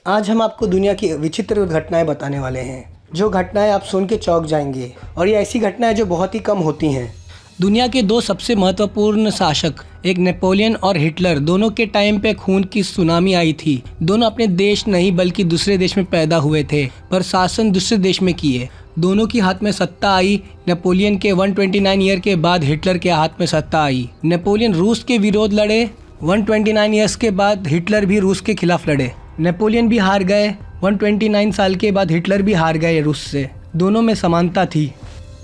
आज हम आपको दुनिया की विचित्र घटनाएं बताने वाले हैं, जो घटनाएं आप सुन के चौंक जाएंगे। और ये ऐसी घटनाएं जो बहुत ही कम होती हैं। दुनिया के दो सबसे महत्वपूर्ण शासक, एक नेपोलियन और हिटलर, दोनों के टाइम पे खून की सुनामी आई थी। दोनों अपने देश नहीं बल्कि दूसरे देश में पैदा हुए थे, पर शासन दूसरे देश में किए। दोनों के हाथ में सत्ता आई। नेपोलियन के 129 ईयर के बाद हिटलर के हाथ में सत्ता आई। नेपोलियन रूस के विरोध लड़े। 129 ईयर्स के बाद हिटलर भी रूस के खिलाफ लड़े। नेपोलियन भी हार गए। 129 साल के बाद हिटलर भी हार गए रूस से। दोनों में समानता थी।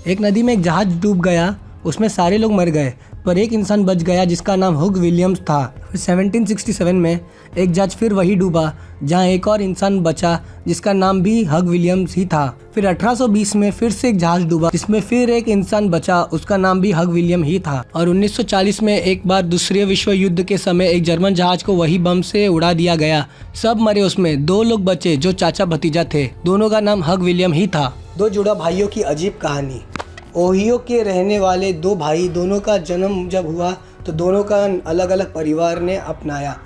एक नदी में एक जहाज डूब गया, उसमें सारे लोग मर गए, पर एक इंसान बच गया जिसका नाम हग विलियम्स था। 1767 में एक जहाज फिर वही डूबा, जहां एक और इंसान बचा जिसका नाम भी हग विलियम्स ही था। फिर 1820 में फिर से एक जहाज डूबा, जिसमें फिर एक इंसान बचा, उसका नाम भी हग विलियम ही था। और 1940 में एक बार दूसरे विश्व युद्ध के समय एक जर्मन जहाज को वही बम से उड़ा दिया गया। सब मरे, उसमें 2 लोग बचे जो चाचा भतीजा थे। दोनों का नाम हग विलियम ही था। दो जुड़ा भाइयों की अजीब कहानी। ओहियो के रहने वाले 2 भाई, दोनों का जन्म जब हुआ तो दोनों का अलग अलग परिवार ने अपनाया।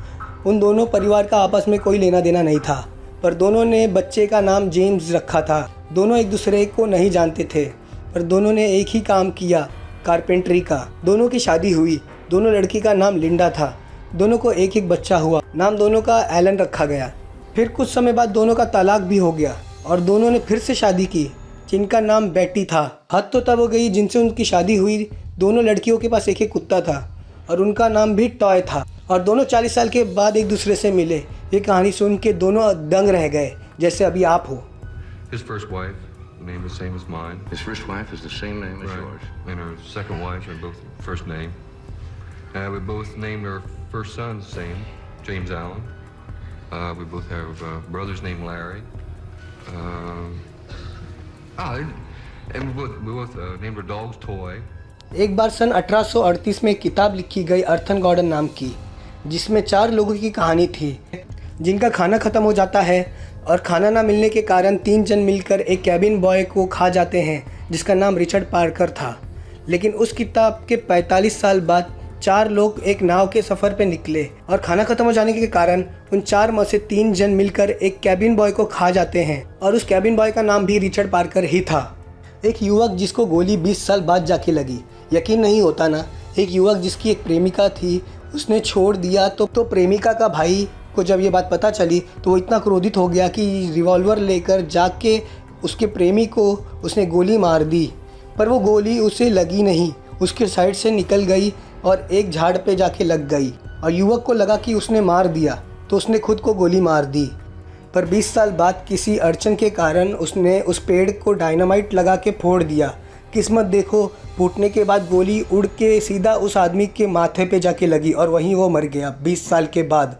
उन दोनों परिवार का आपस में कोई लेना देना नहीं था, पर दोनों ने बच्चे का नाम जेम्स रखा था। दोनों एक दूसरे को नहीं जानते थे, पर दोनों ने एक ही काम किया, कारपेंटरी का। दोनों की शादी हुई। दोनों लड़की का नाम लिंडा था। दोनों को एक एक बच्चा हुआ। नाम दोनों का एलन रखा गया। फिर कुछ समय बाद दोनों का तलाक भी हो गया और दोनों ने फिर से शादी की, जिनका नाम बेटी था। हद तो तब हो गई जिनसे उनकी शादी हुई। दोनों लड़कियों के पास एक एक कुत्ता था और उनका नाम भी टॉय था। और दोनों 40 साल के बाद एक दूसरे से मिले। ये कहानी सुन के दोनों दंग रह गए, जैसे अभी आप हो। His first wife, name the same as mine. His first wife is the same name as yours. And her second wife are both first name. We both named our first son the same, James Allen. We both have brothers named Larry. And we both named our dogs Toy. एक बार सन 1838 में एक किताब लिखी गई earthen Gordon नाम की, जिसमें 4 लोगों की कहानी थी जिनका खाना ख़त्म हो जाता है और खाना ना मिलने के कारण 3 जन मिलकर एक कैबिन बॉय को खा जाते हैं, जिसका नाम रिचर्ड पार्कर था। लेकिन उस किताब के 45 साल बाद 4 लोग एक नाव के सफ़र पे निकले और खाना ख़त्म हो जाने के कारण उन 4 में से 3 जन मिलकर एक कैबिन बॉय को खा जाते हैं, और उस कैबिन बॉय का नाम भी रिचर्ड पार्कर ही था। एक युवक जिसको गोली 20 साल बाद जाके लगी। यकीन नहीं होता ना। एक युवक जिसकी एक प्रेमिका थी, उसने छोड़ दिया तो प्रेमिका का भाई को जब ये बात पता चली तो वो इतना क्रोधित हो गया कि रिवॉल्वर लेकर जाके उसके प्रेमी को उसने गोली मार दी। पर वो गोली उसे लगी नहीं, उसके साइड से निकल गई और एक झाड़ पे जाके लग गई। और युवक को लगा कि उसने मार दिया तो उसने खुद को गोली मार दी। पर 20 साल बाद किसी अड़चन के कारण उसने उस पेड़ को डायनामाइट लगा के फोड़ दिया। किस्मत देखो, फूटने के बाद गोली उड़ के सीधा उस आदमी के माथे पे जाके लगी और वहीं वो मर गया 20 साल के बाद।